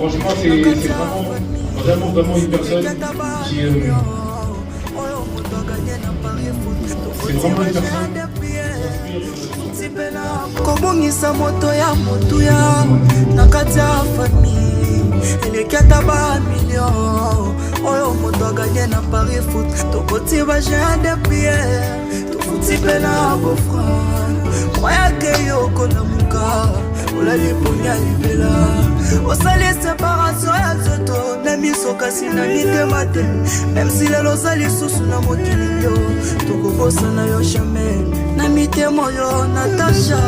Franchement, c'est vraiment une personne qui... c'est vraiment une personne kobongisa moto ya motuya na kati ya famille eleki ata ba million oyo moto aganye na Paris foot tokoti ba jean de pierre tofuti mpe na bofran moyake yokolamuka olali poni ya libela osali séparation ya nzoto na miso kasi na mitema te même si lelo ozali susu na mokili yo tokobosana yo jamais na mitema yo Natasha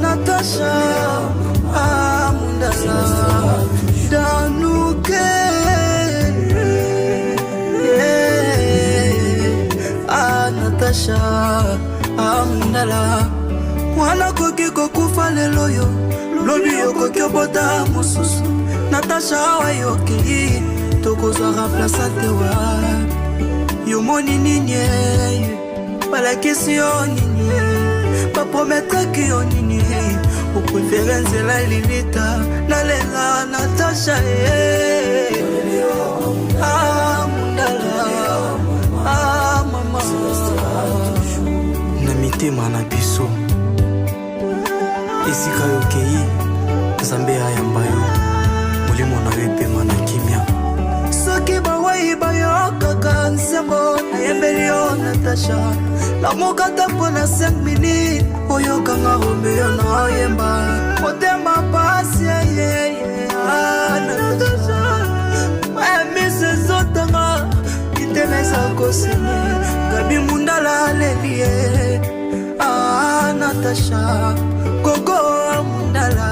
Natasha Mundala Danuke Natasha Mundala mwana koki kokufa lelo yo lobi yokoki obota mosusu Natasha wayoki tokozwa remplaçante wa yo moni nini balakisi yo nini baprometaki yo nini oprefere nzela lilita nalela Natasha Mundala mama na mitema na biso esika yokei Nzambe ayamba yo molimo na yo epema na kimia soki bawai bayokaka nsembo nayembeli yo Natasha lamokata mpo na 5 minutes oyokanga Romeo na oyemba motema pasi Natasha mise ezotanga itena eza kosene Gabi Mundala lelie Natasha Gogo Mundala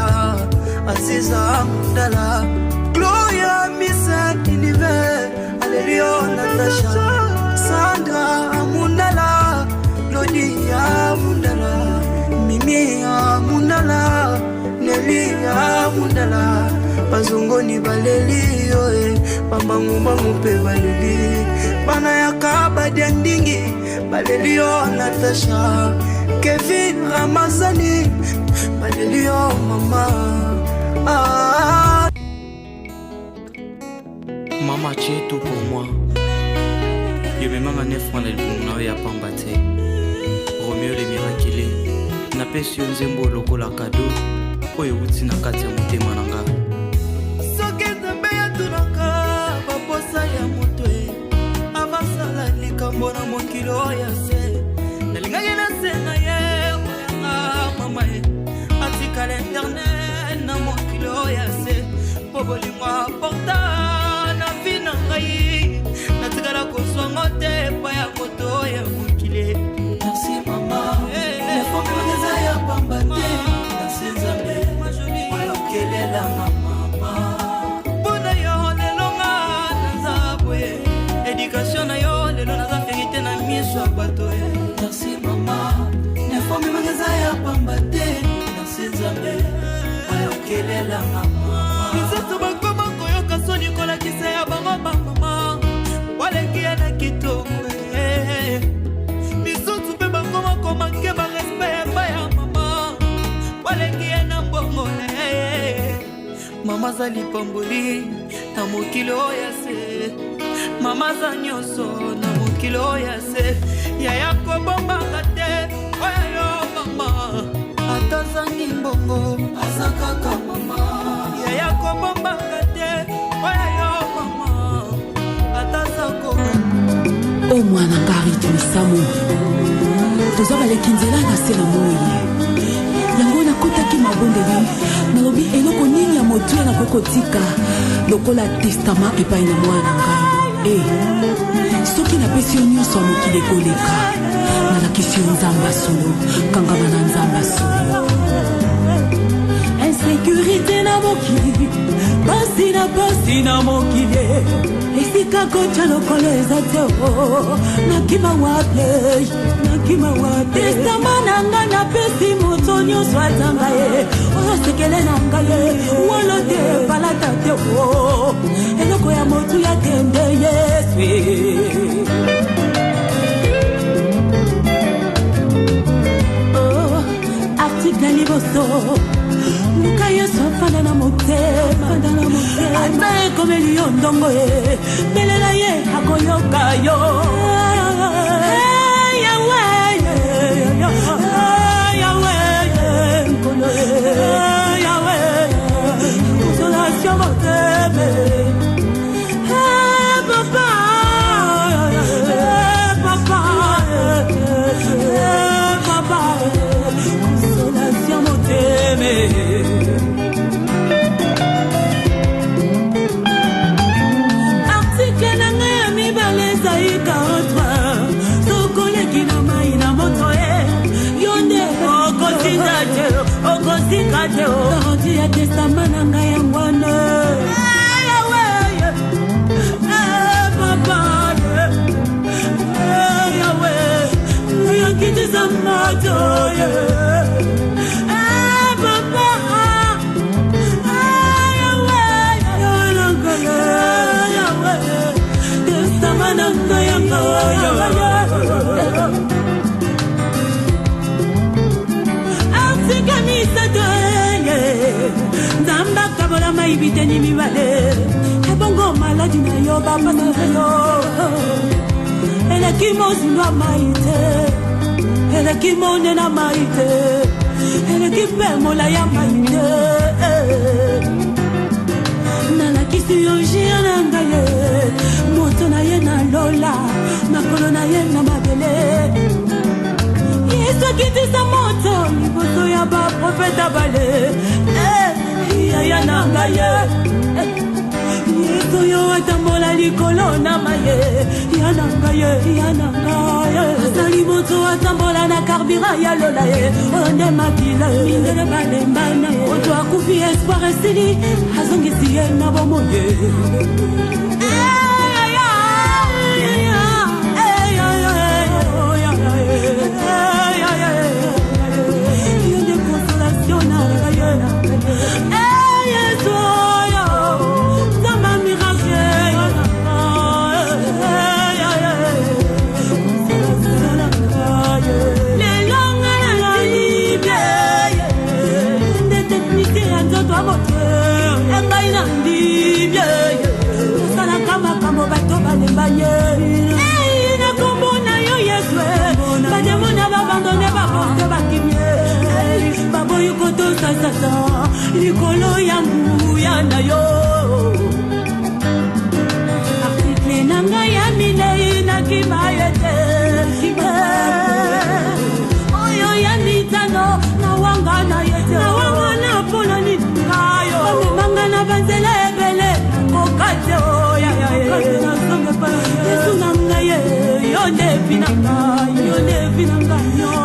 Aziza Mundala Gloria Miss Univers Alelio Natasha Sandra Mundala Claudia Mundala Mimi Mundala Nelly Mundala Bazongoni baleli yo bambangu pe baleli bana yakaba ndingi baleli yo Natasha Kevin Ramazani baleli yo mama Maman, tu es tout pour moi. Je vais m'en aller prendre le bon à Pambate. Roméo les miraculés. Na pesi nzembo lokola cadeau. Oyo uti na kati ya motema nanga. Soki Nzambe yatunaka baposa ya moto avasala likambo na mokilo ya se. Nalingaki na se na ye oyanga mama atikala internet na mokilo ya se. Po bolingo aporta na vi na ngai natikala kozwango te pa ya moto ya mokili. Merci mama lefomeza ya pamba te merci Nzambe oyokelela na mama mpona yo lelo nga nazabwe éducation na yo lelo naza verité na miso ya bato merci mama lefomeza ya pamba te merci Nzambe oyokelela na mama misato bakoma koyoka soni kolakisa ya bango bamama waleki ya na kitoko misusu mpe bakoma komanke barespect epai ya mama waleki ya na mbongole mama za lipamboli na mokili oyo se mama za nyonso na mokili oyo se yaya kobombaka te oyo yo mama ata zangi mbongo aza kaka mama yaya kobombaka te oyo yo mama ata zako o mwana ngari tumisamu toza baleki nzela na se na moi yango nakotaki mabondeli nalobi eloko nini ya motuya nakokotika lokola testament epai na mwana ngai soki napesi yo nyonso ya mokili ekoleka nalakisi yo nzambe solo kangama na nzambe solo insécurité na mokili pasi na mokili esika kotya lokolo eza te nakima wape testama na nga napesi moto nyonso atanga ye oyo sekele na ngai wolo te balata te eloko ya motu yakende yesu article liboso luka yesu afa motema ata ekomeli yo ndongo ye belela ye akoyoka yo consolation motema papa consolation motema article nanga ya mibale ezai 43 sokoleki na mai na moto yo nde okosinga te garanti ya testama na ngai ya ngwana papa yawe yakitisa moto nzamba kabola maibiteni mibale ebongo maladi na yo bapa na yo eleki mozindo maite eleki monde na maite eleki mpe mola ya maite nalakisi yo jia na ngai moto na ye na lola makolo na ye na mabele esokitisa moto liboso ya baprofeta bale yaya na ngai yesu yo atambola likolo na maye yana ngai asali moto atambola na karbira ya lola ye onde makila mindele balembana moto akufi espoir esili azongisi ye na bomoye likolo ya nguya na yo article nanga ya minei na kimayete oyo ya mitano na wanga na yete na wanga na poloni ngayo manga na banzela ebele kokate oya yesu nanga ye yo ne pinanga yo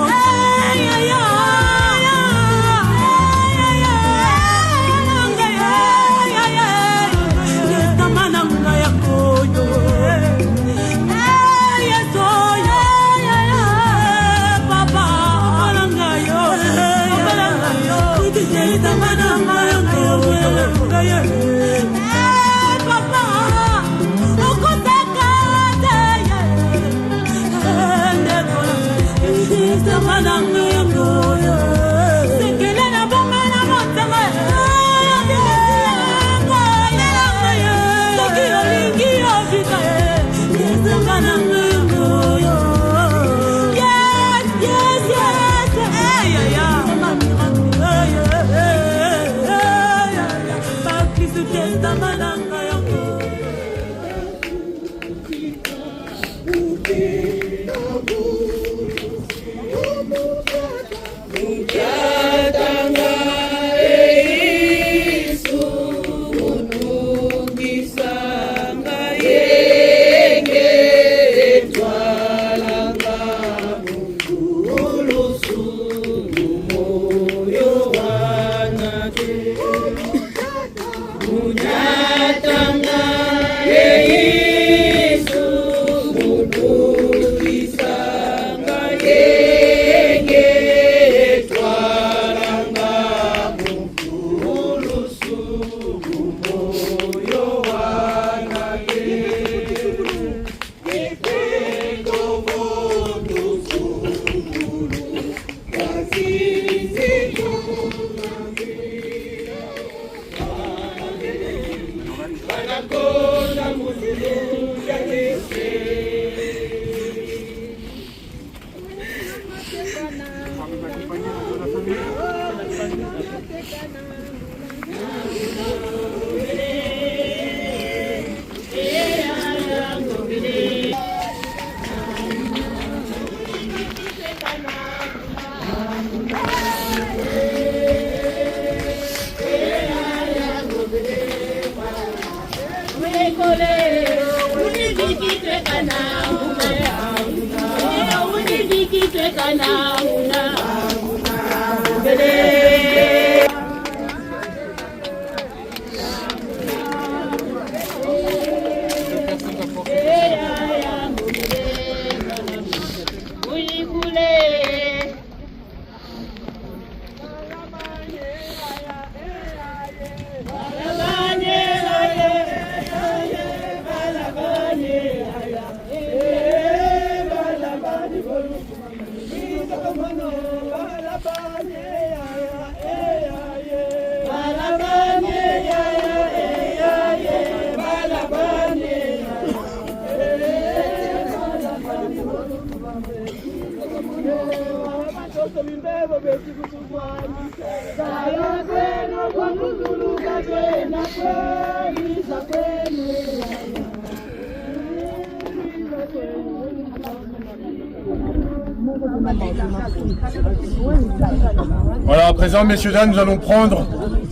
Voilà, à présent, messieurs, dames, nous allons prendre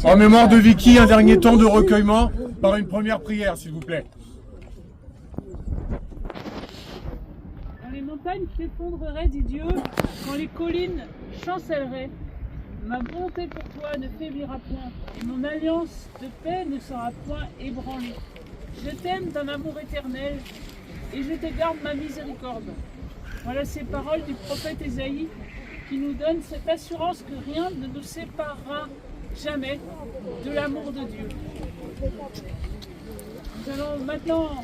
en mémoire de Vicky un dernier temps de recueillement par une première prière, s'il vous plaît. Quand les montagnes s'effondreraient, dit Dieu, quand les collines chancelleraient, ma bonté pour toi ne faiblira point, et mon alliance de paix ne sera point ébranlée. Je t'aime d'un amour éternel, et je te garde ma miséricorde. Voilà ces paroles du prophète Ésaïe qui nous donnent cette assurance que rien ne nous séparera jamais de l'amour de Dieu. Nous allons maintenant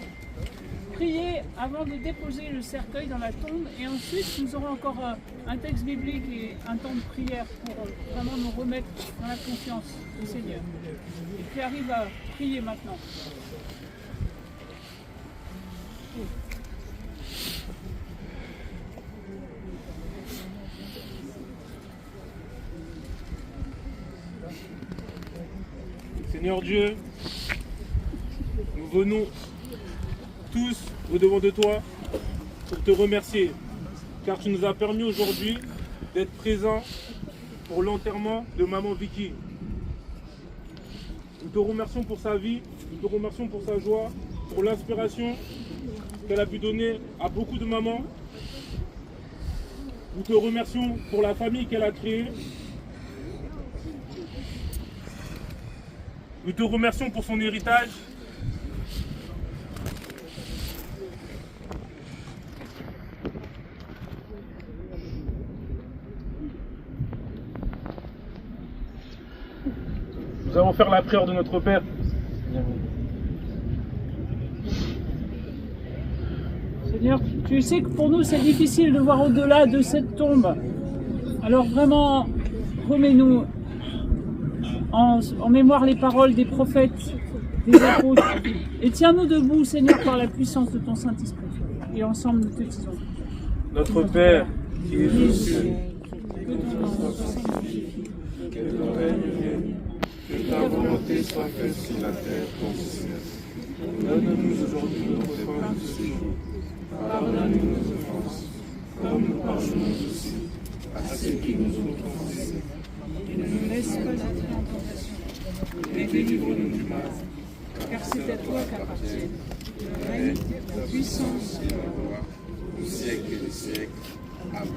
prier avant de déposer le cercueil dans la tombe et ensuite nous aurons encore un texte biblique et un temps de prière pour vraiment nous remettre dans la confiance du Seigneur. Et puis arrive à prier maintenant. Seigneur Dieu, nous venons tous au-devant de toi pour te remercier, car tu nous as permis aujourd'hui d'être présents pour l'enterrement de maman Vicky. Nous te remercions pour sa vie, nous te remercions pour sa joie, pour l'inspiration qu'elle a pu donner à beaucoup de mamans. Nous te remercions pour la famille qu'elle a créée. Nous te remercions pour son héritage. Nous allons faire la prière de notre Père. Seigneur, tu sais que pour nous c'est difficile de voir au-delà de cette tombe. Alors vraiment, remets-nous en mémoire les paroles des prophètes, des apôtres, et tiens-nous debout, Seigneur, par la puissance de ton Saint-Esprit. Et ensemble, nous te disons. Notre Père, qui es aux cieux, Que ton nom soit sanctifié, que ton règne vienne, que ta volonté soit faite sur la terre comme au ciel. Donne-nous aujourd'hui notre pain de ce jour. Pardonne-nous nos offenses, comme nous pardonnons aussi à ceux qui nous ont offensés. et ne nous laisse pas entrer en tentation, Et délivre-nous du mal. car c'est à toi qu'appartiennent le règne, la puissance et la gloire au siècle des siècles. Amen.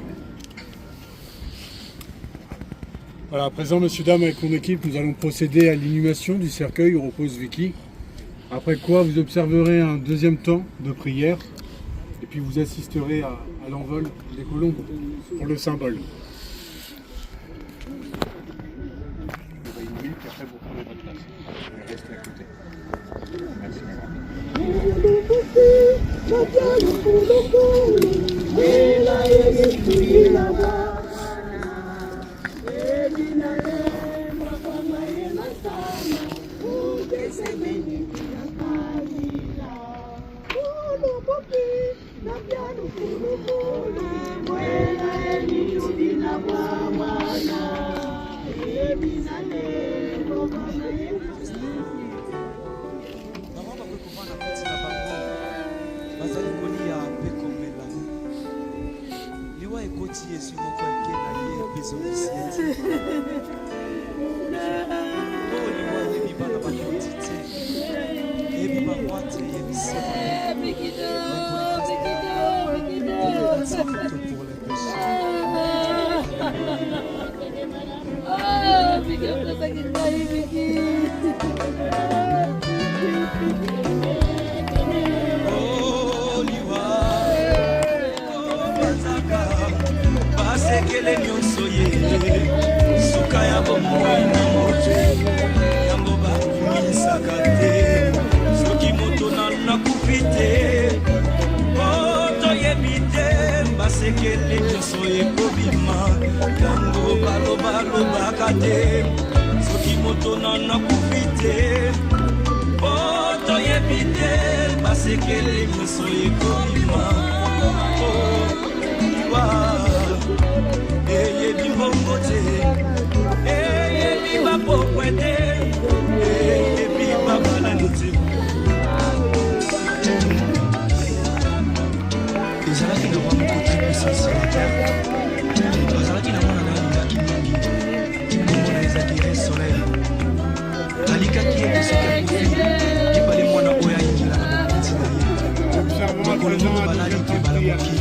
Voilà, à présent, messieurs, dames, avec mon équipe, nous allons procéder à l'inhumation du cercueil où repose Vicky. Après quoi, vous observerez un deuxième temps de prière et puis vous assisterez à l'envol des colombes pour le symbole. On va inhumer, puis après vous prenez votre place. Je reste à côté. Merci, madame. Bwana, basekele nyonso ye suka ya bomoi na moto yango bakumisaka te soki moto nakufi te toyebi te basekele nyonso ekobima yango balobalobaka te soki moto nakufi te toyebi te basekele nyonso ekobima eyebi mbongo te eyebi bapokwe te eyebi babalani te ezalaki na roi moko très puissance sur la terre azalaki na mwana na alingaki mingi komona ezaki re soleil alikaki ete soki akufi ebale mwana oyo ayingelaka bokiti na ye makolo moko balali te balamoki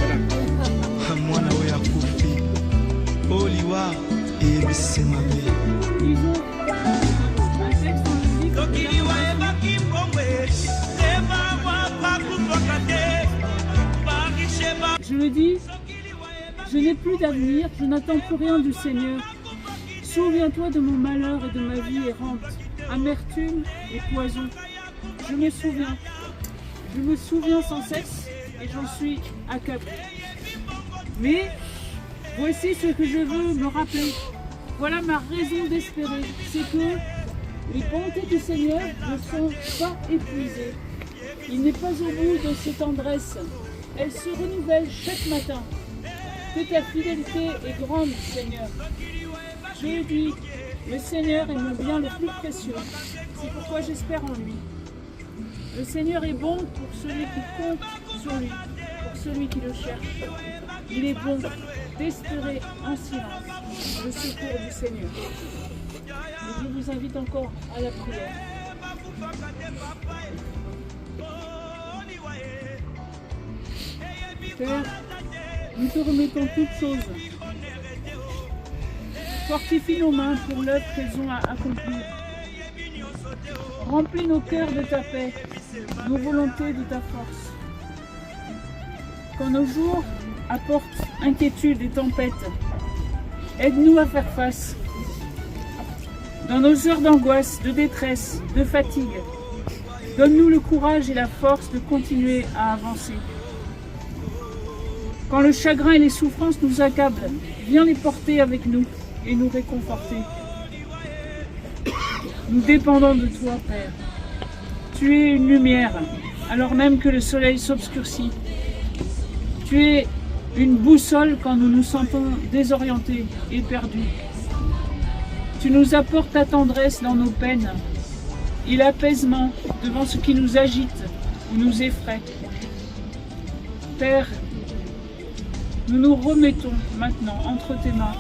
mwana oyo akufi oliwa eyebisi mabe tokiliwa ebaki mbongwe ebawa bakufaka te barisheba. Je le dis, je n'ai plus d'avenir, je n'attends plus rien du Seigneur. Souviens-toi de mon malheur et de ma vie errante, amertume et poison. Je me souviens sans cesse et j'en suis accablé. Mais voici ce que je veux me rappeler. Voilà ma raison d'espérer. C'est que les bontés du Seigneur ne sont pas épuisées. Il n'est pas au bout de ses tendresses. Elles se renouvellent chaque matin. Que ta fidélité est grande, Seigneur. Je le dis, le Seigneur est mon bien le plus précieux. C'est pourquoi j'espère en lui. Le Seigneur est bon pour celui qui compte sur lui, pour celui qui le cherche. Il est bon d'espérer en silence le secours du Seigneur. Et je vous invite encore à la prière. Père, nous te remettons toutes choses. Fortifie nos mains pour l'œuvre qu'elles ont à accomplir. Remplis nos cœurs de ta paix, nos volontés de ta force. Quand nos jours apportent inquiétude et tempête, aide-nous à faire face. Dans nos heures d'angoisse, de détresse, de fatigue, donne-nous le courage et la force de continuer à avancer. Quand le chagrin et les souffrances nous accablent, viens les porter avec nous et nous réconforter. Nous dépendons de toi, Père. Tu es une lumière, alors même que le soleil s'obscurcit. Tu es une boussole quand nous nous sentons désorientés et perdus. Tu nous apportes ta tendresse dans nos peines et l'apaisement devant ce qui nous agite ou nous effraie. Père, nous nous remettons maintenant entre tes mains,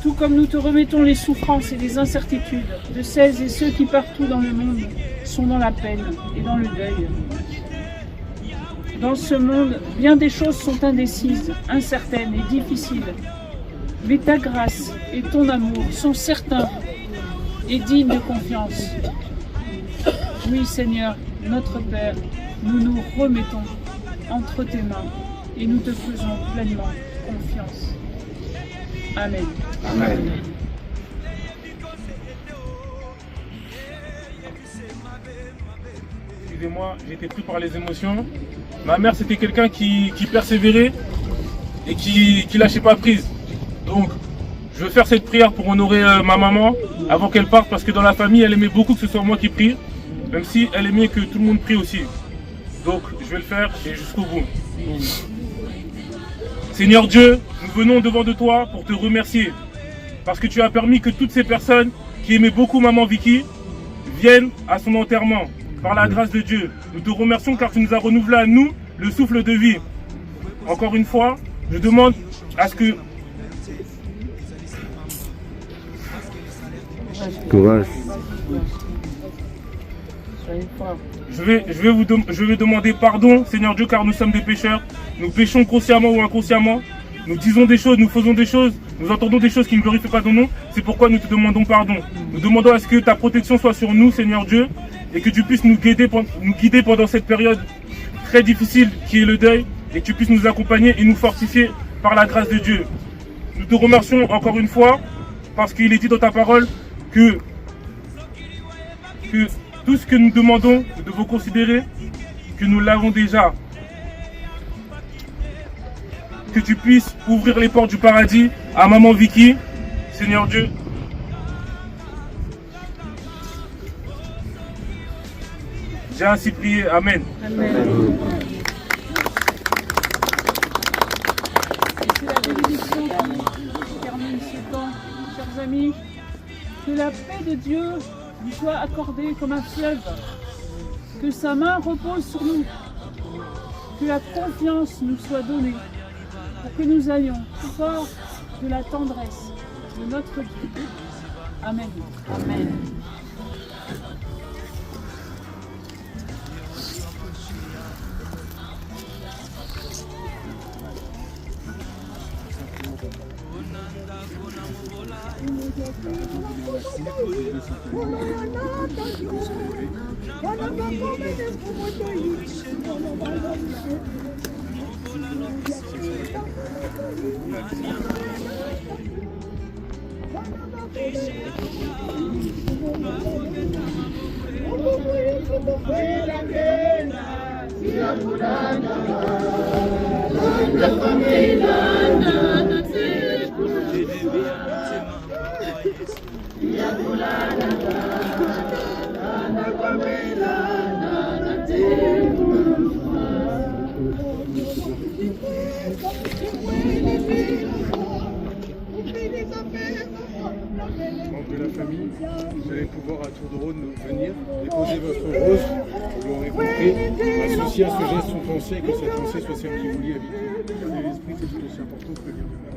tout comme nous te remettons les souffrances et les incertitudes de celles et ceux qui partout dans le monde sont dans la peine et dans le deuil. Dans ce monde, bien des choses sont indécises, incertaines et difficiles. Mais ta grâce et ton amour sont certains et dignes de confiance. Oui, Seigneur, notre Père, nous nous remettons entre tes mains et nous te faisons pleinement confiance. Amen. Amen. Excusez-moi, j'ai été pris par les émotions. Ma mère, c'était quelqu'un qui persévérait et qui lâchait pas prise. Donc, je veux faire cette prière pour honorer ma maman avant qu'elle parte, parce que dans la famille, elle aimait beaucoup que ce soit moi qui prie, même si elle aimait que tout le monde prie aussi. Donc, je vais le faire et jusqu'au bout. Seigneur Dieu, nous venons devant de toi pour te remercier, parce que tu as permis que toutes ces personnes qui aimaient beaucoup maman Vicky viennent à son enterrement. Par la grâce de Dieu, nous te remercions car tu nous as renouvelé à nous le souffle de vie. Encore une fois, Je demande à ce que... Courage. Je vais demander pardon, Seigneur Dieu, car nous sommes des pécheurs. Nous péchons consciemment ou inconsciemment. Nous disons des choses, nous faisons des choses, nous entendons des choses qui ne glorifient pas ton nom. C'est pourquoi nous te demandons pardon. Nous demandons à ce que ta protection soit sur nous, Seigneur Dieu, et que tu puisses nous guider pendant cette période très difficile qui est le deuil, et que tu puisses nous accompagner et nous fortifier par la grâce de Dieu. Nous te remercions encore une fois, parce qu'il est dit dans ta parole que tout ce que nous demandons, nous devons considérer que nous l'avons déjà. Que tu puisses ouvrir les portes du paradis à Maman Vicky, Seigneur Dieu. J'ai ainsi prié. Amen. Amen. Et c'est la bénédiction qui termine ce temps, chers amis. Que la paix de Dieu nous soit accordée comme un fleuve. Que sa main repose sur nous. Que la confiance nous soit donnée. Pour que nous allions fort de la tendresse de notre Dieu. Amen. Amen. Membres de la famille, vous allez pouvoir à tour de rôle venir déposer votre rose, vous l'aurez compris, associer à ce geste une pensée, que cette pensée soit celle qui vous lie à vie. Garder l'esprit, c'est tout aussi important que le lien de mort.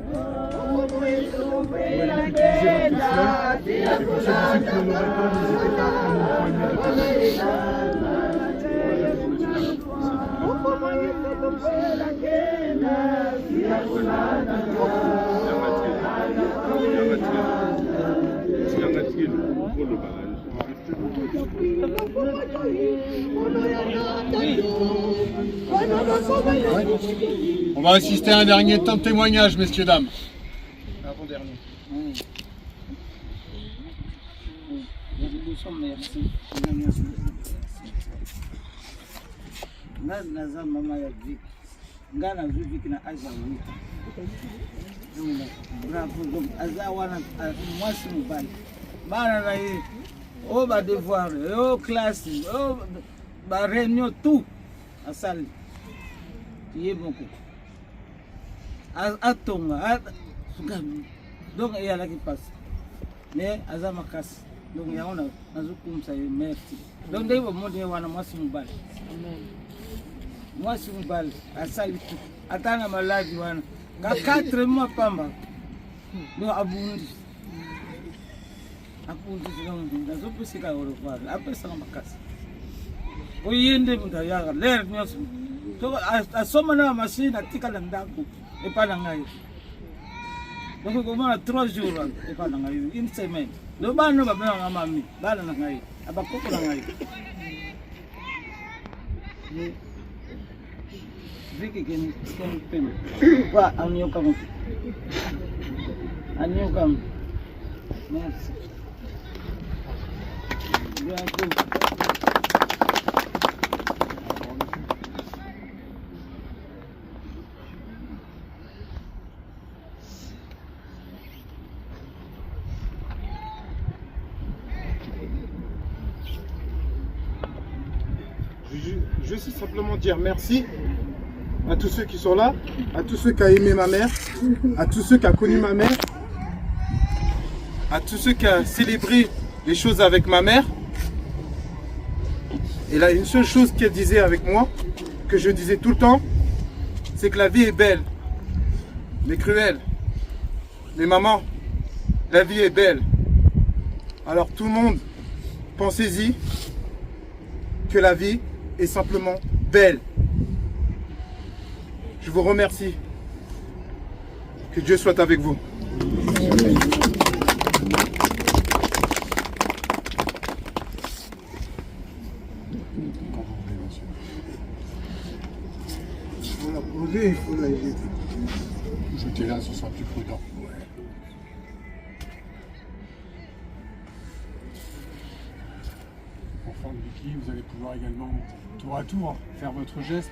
Vous allez utiliser votre fleur, et pour ceux qui ne l'auraient pas, n'hésitez pas à prendre une poignée de On va assister à un dernier temps de témoignage, messieurs, dames. Avant-dernier. naza mama ya Vicky nga na Vicky na aza wita bravo donc aza wana mwasi mobali bana na ye o ba devoir o classe o ba réunion tout asali ye moko atonga sugami donc il y a là qui passe mais aza makasi donc yango nazokumisa ye merci donc ndenge bomoni wana mwasi mobali mwasi mobali asali tu ata na maladi wana ka 4 mois pamba no abundi nazopesika orovari apesaka makasi oyende mutu ayaka lere nyonso asoma na machine atikala ndako epa na ngai donc komona 3 jours epa na ngai une semaine lo bana babengaka mami bana na ngai abakoko na ngai Vicky can pay. What? I'm new coming. Merci. Je sais simplement dire merci à tous ceux qui sont là, à tous ceux qui ont aimé ma mère, à tous ceux qui ont connu ma mère, à tous ceux qui ont célébré les choses avec ma mère. Et là, une seule chose qu'elle disait avec moi, que je disais tout le temps, c'est que la vie est belle mais cruelle. Mais maman, la vie est belle. Alors tout le monde, pensez-y que la vie est simplement belle. Je vous remercie. Que Dieu soit avec vous. Pour la poser, il faut la jeter. Jetez là, ce sera plus prudent. Enfant de Vicky, vous allez pouvoir également, tour à tour, faire votre geste.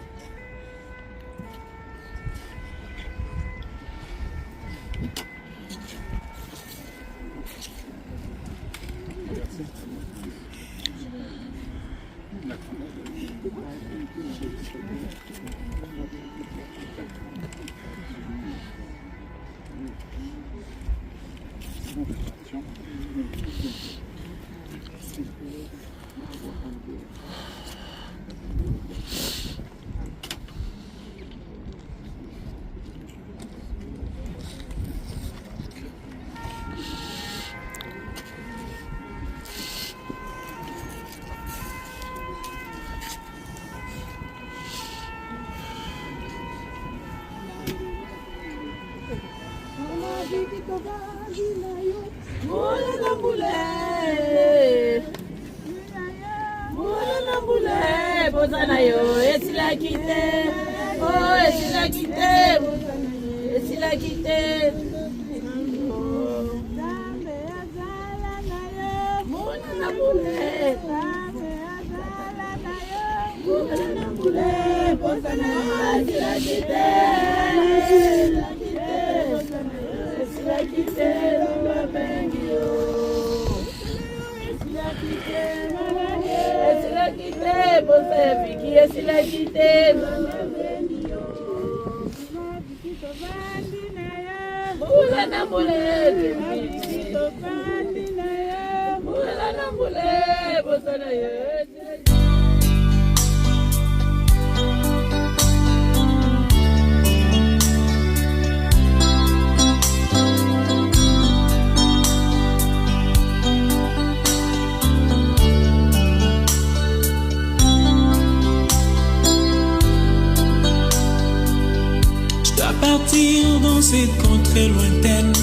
Partir dans cette contrée lointaine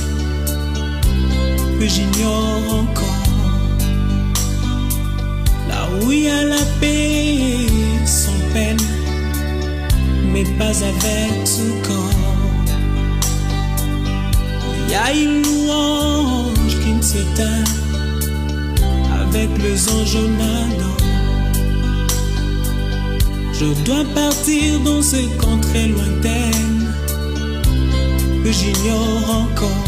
que j'ignore encore, là où il y a la paix sans peine, mais pas avec tout corps. Il y a une louange qui ne s'éteint avec les anges en ado. Je dois partir dans cette contrée lointaine que j'ignore encore,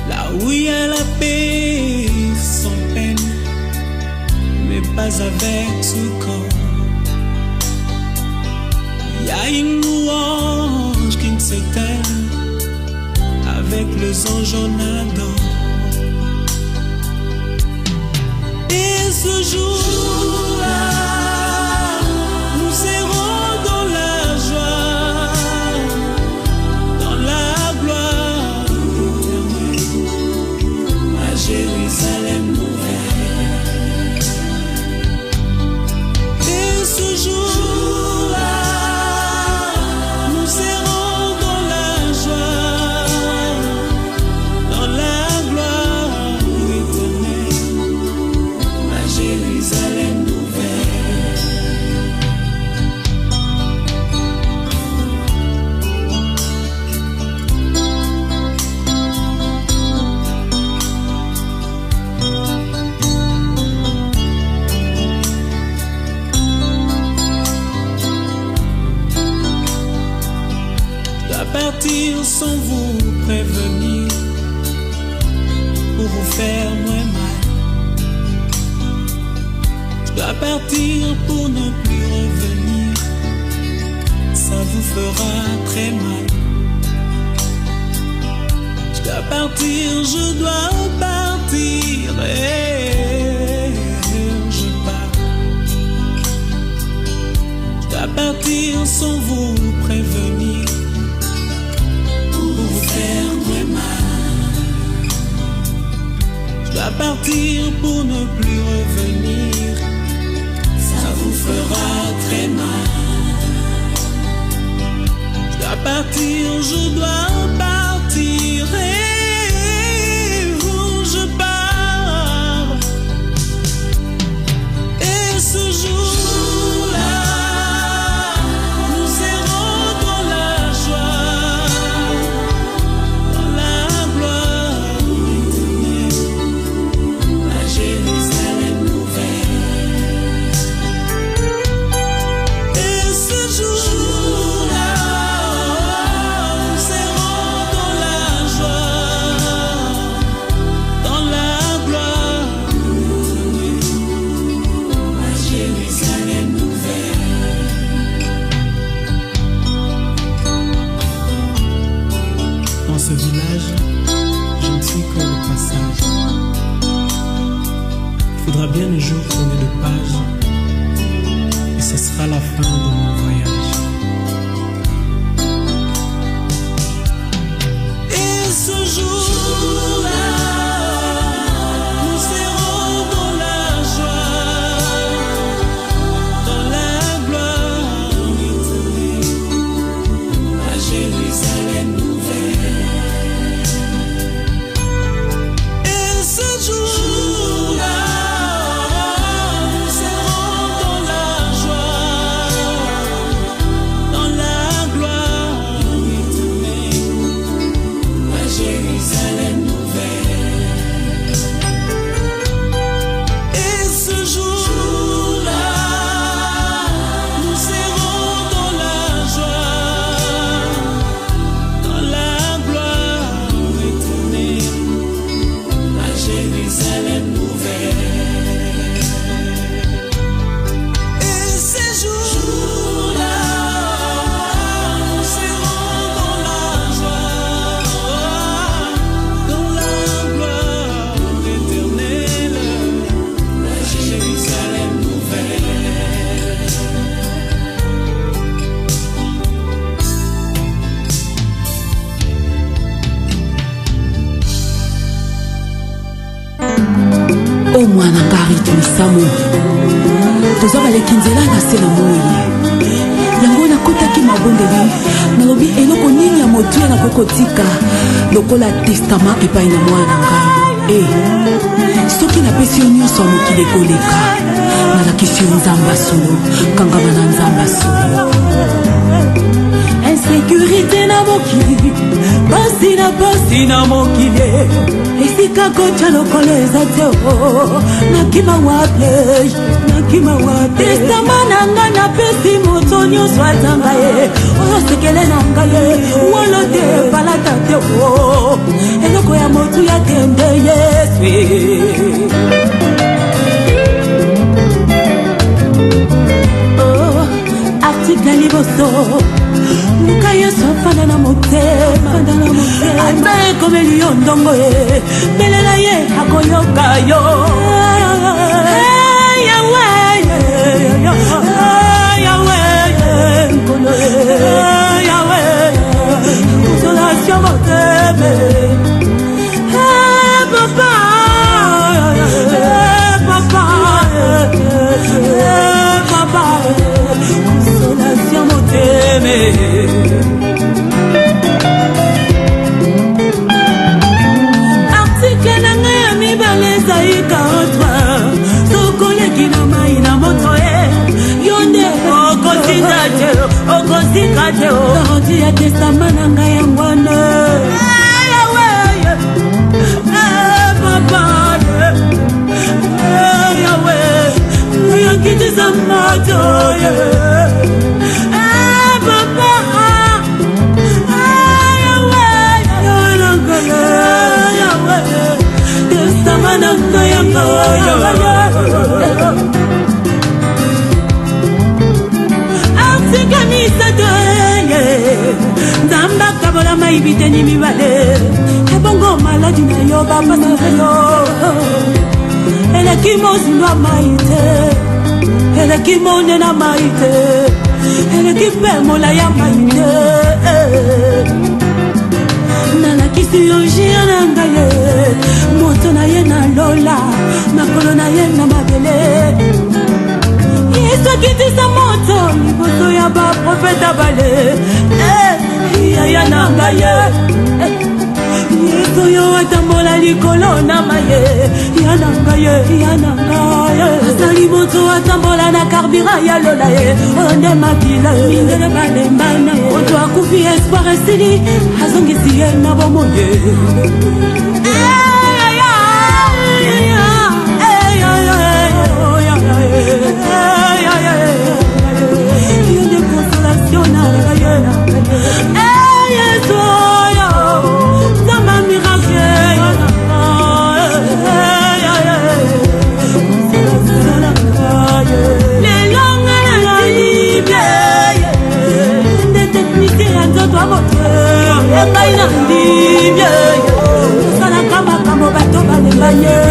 là où il y a la paix sans peine, mais pas avec tout corps. Il y a une louange qui ne s'éteint avec les anges en ado. Et ce jour-là, nous serons dans la joie, Jérusalem nouvelle. Et ce jour-là, nous serons dans la joie, dans la gloire éternelle, ma Jérusalem nouvelle. Partir sans vous prévenir pour vous faire moins mal. Je dois partir pour ne plus revenir, ça vous fera très mal. Je dois partir, je dois partir et je pars. Je dois partir sans vous prévenir partir pour ne plus revenir, ça vous fera très mal. Je dois partir, je dois partir, et où je pars. Et ce jour-là, nous serons dans la joie, dans la gloire éternelle, à Jérusalem nouvelle. Et ce jour-là, nous serons dans la joie, dans la gloire éternelle, à Jérusalem nouvelle. Dans ce village, je ne suis que le passage. Il faudra bien un jour tourner de page, et ce sera la fin de mon voyage. Et ce jour-là, nous serons dans la joie, dans la gloire éternelle, à Jérusalem nouvelle. Et ce jour-là, nous serons dans la joie, dans la gloire éternelle, à Jérusalem nouvelle. Et ce jour-là, nous serons dans la joie, dans la gloire éternelle, à Jérusalem nouvelle. Et ces jours-là, nous serons dans la joie, dans la gloire éternelle, à Jérusalem nouvelle. o mwana ngari tumisamu toza baleki nzela na se na moi yango nakotaki mabondeli nalobi eloko nini ya motuya nakokotika lokola testament epai na mwana na ngai soki napesi yo nyonso ya mokili ekoleka nalakisi yo nzambe solo kangama na nzambe solo insécurité na mokili pasi na mokili esika kotya lokolo eza te nakima wapi testama na ngai napesi moto nyonso azanga ye oyo sekele na ngai ye wolo te balata te eloko ya motu ya kende yesu article ya liboso luka yesu afanda na motema ata ekomeli yo ndongo ye belela ye akoyoka yo consolation moteme papa consolation moteme article na ngai ya mibale ezai 43 sokoleki na mai na moto yo nde okosika te orodi ya testama na ngai yangwana papa yawe yakitisa moto papa yawe testama na ngai yangwana nzamba kabola maibiteni mibale ebongo maladi na yo bapasa yo eleki mozindo ya mai te eleki monde na mai te eleki mpe mola ya mai te nalakisi chirurgien na ngai moto na ye na lola makolo na ye na mabele yesu akitisa moto liboso ya baprofeta bale yaya na ngai yesu yo atambola likolo na maye yana ngai asali moto atambola na karbira ya lola ye onde makila mindele balembana moto akufi espoir esili azongisi ye na bomoye de consolation na Bye.